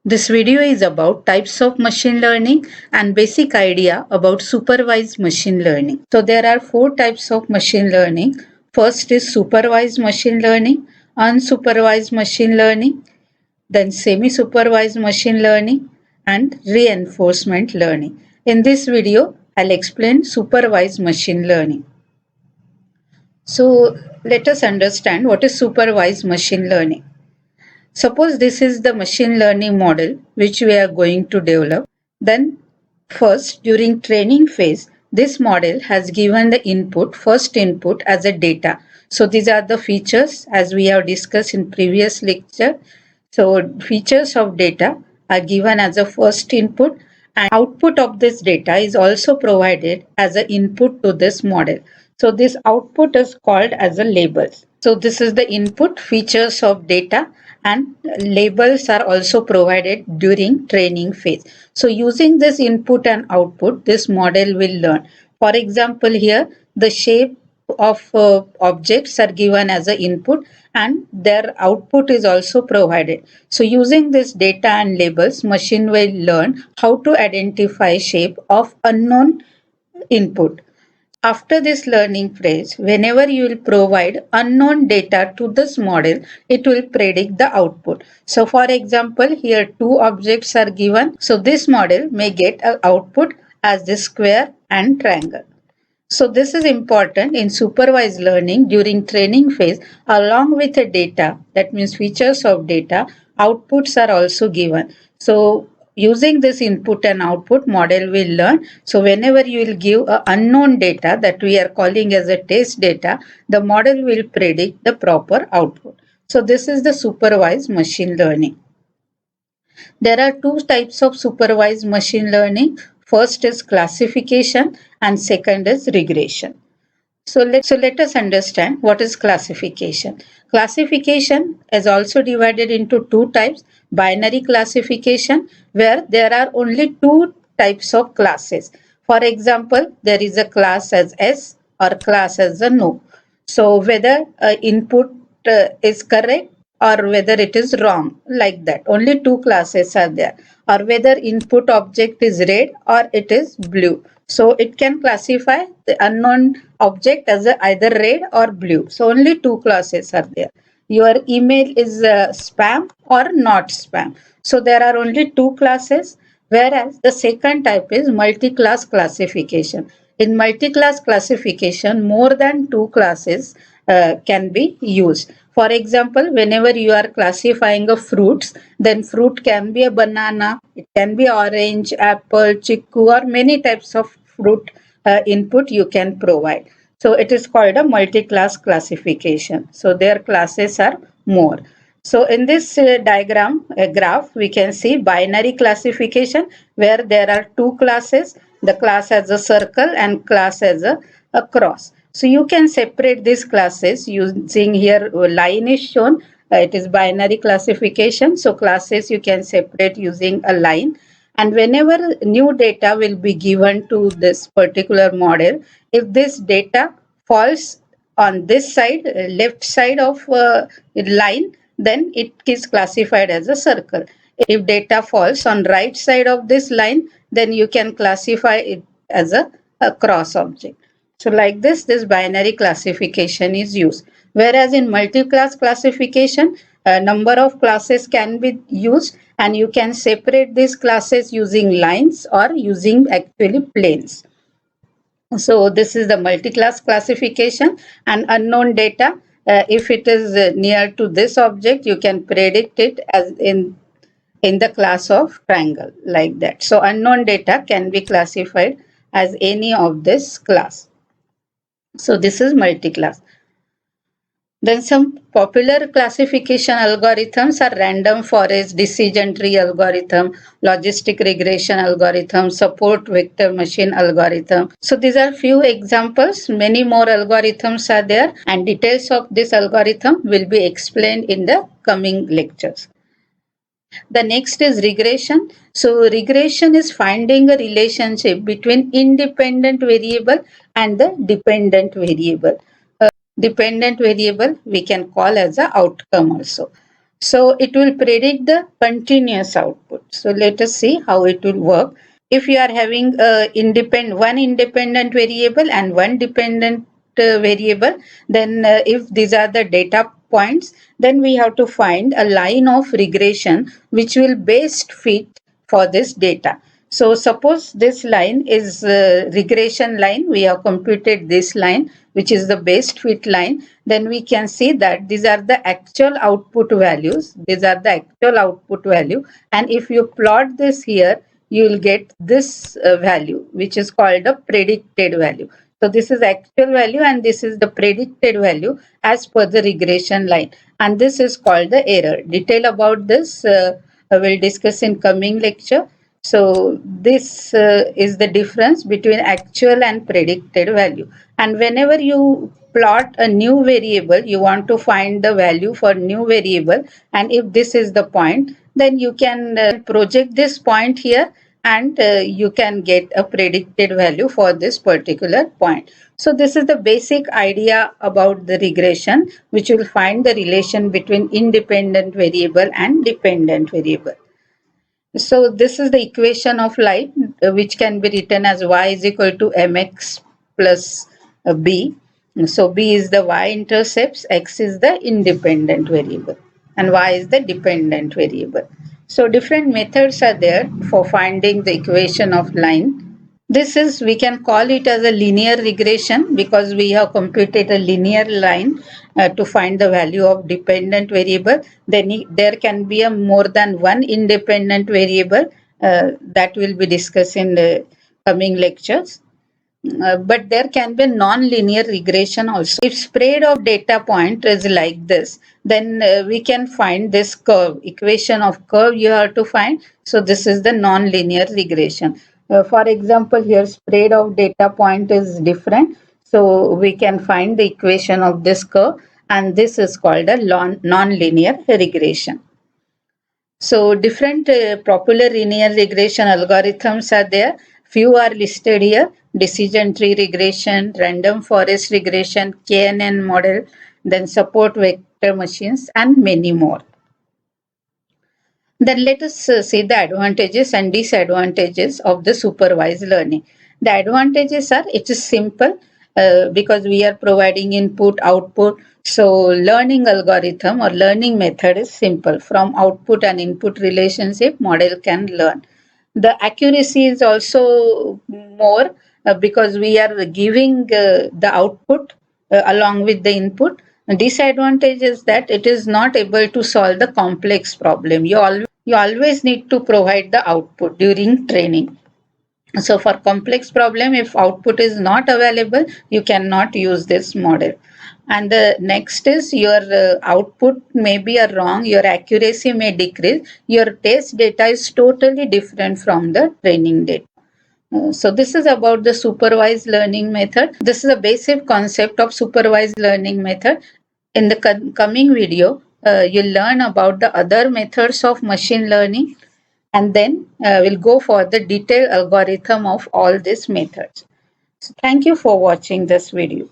This video is about types of machine learning and basic idea about supervised machine learning. So there are four types of machine learning. First is supervised machine learning, unsupervised machine learning, then semi-supervised machine learning, and reinforcement learning. In this video, I'll explain supervised machine learning. So let us understand what is supervised machine learning. Suppose this is the machine learning model which we are going to develop. Then first, during training phase, this model has given the first input as a data. So these are the features as we have discussed in previous lecture. So features of data are given as a first input, and output of this data is also provided as an input to this model. So this output is called as a labels. So this is the input features of data, and labels are also provided during training phase. So using this input and output, this model will learn. For example, here the shape of objects are given as an input and their output is also provided. So using this data and labels, machine will learn how to identify shape of unknown input. After this learning phase, whenever you will provide unknown data to this model, it will predict the output. So for example, here two objects are given. So this model may get an output as the square and triangle. So this is important in supervised learning during training phase. Along with the data, that means features of data, outputs are also given. So using this input and output, model will learn. So whenever you will give a unknown data that we are calling as a test data, the model will predict the proper output. So this is the supervised machine learning. There are two types of supervised machine learning. First is classification and second is regression. So let us understand what is classification. Classification is also divided into two types. Binary classification, where there are only two types of classes. For example, there is a class as S or class as a no. So whether input is correct or whether it is wrong, like that. Only two classes are there. Or whether input object is red or it is blue. So it can classify the unknown object as either red or blue. So only two classes are there. Your email is spam or not spam. So there are only two classes, whereas the second type is multi-class classification. In multi-class classification, more than two classes can be used. For example, whenever you are classifying a fruits, then fruit can be a banana, it can be orange, apple, chiku, or many types of fruit input you can provide. So it is called a multi-class classification. So their classes are more. So in this graph, we can see binary classification where there are two classes, the class as a circle and class as a cross. So you can separate these classes using here line is shown. It is binary classification. So classes you can separate using a line. And whenever new data will be given to this particular model, if this data falls on this side, left side of line, then it is classified as a circle. If data falls on right side of this line, then you can classify it as a cross object. So like this binary classification is used. Whereas in multi-class classification, a number of classes can be used and you can separate these classes using lines or using actually planes. So this is the multi-class classification and unknown data. If it is near to this object, you can predict it as in the class of triangle, like that. So unknown data can be classified as any of this class. So this is multi-class. Then some popular classification algorithms are random forest decision tree algorithm, logistic regression algorithm, support vector machine algorithm. So these are few examples. Many more algorithms are there and details of this algorithm will be explained in the coming lectures. The next is regression. So regression is finding a relationship between independent variable and the dependent variable. Dependent variable we can call as a outcome also. So it will predict the continuous output. So let us see how it will work. If you are having one independent variable and one dependent variable, then if these are the data points, then we have to find a line of regression which will best fit for this data. So suppose this line is regression line. We have computed this line, which is the best fit line. Then we can see that these are the actual output values. These are the actual output value. And if you plot this here, you will get this value, which is called a predicted value. So this is actual value and this is the predicted value as per the regression line. And this is called the error. Detail about this I will discuss in coming lecture. So this is the difference between actual and predicted value. And whenever you plot a new variable, you want to find the value for new variable. And if this is the point, then you can project this point here and you can get a predicted value for this particular point. So this is the basic idea about the regression, which will find the relation between independent variable and dependent variable. So this is the equation of light, which can be written as y is equal to mx plus b. So b is the y-intercepts, x is the independent variable, and y is the dependent variable. So different methods are there for finding the equation of line. This is, we can call it as a linear regression because we have computed a linear line to find the value of dependent variable. Then there can be a more than one independent variable that will be discussed in the coming lectures. But there can be non-linear regression also. If spread of data point is like this, then we can find this curve, equation of curve you have to find. So this is the non-linear regression. For example, here spread of data point is different. So we can find the equation of this curve, and this is called a non-linear regression. So different popular linear regression algorithms are there. Few are listed here: decision tree regression, random forest regression, KNN model, then support vector machines, and many more. Then let us see the advantages and disadvantages of the supervised learning. The advantages are, it is simple because we are providing input, output. So learning algorithm or learning method is simple. From output and input relationship, model can learn. The accuracy is also more because we are giving the output along with the input. The disadvantage is that it is not able to solve the complex problem. You always need to provide the output during training. So for complex problem, if output is not available, you cannot use this model. And the next is your output may be wrong, your accuracy may decrease, your test data is totally different from the training data. So this is about the supervised learning method. This is a basic concept of supervised learning method. In the coming video, you'll learn about the other methods of machine learning, and then we'll go for the detailed algorithm of all these methods. So thank you for watching this video.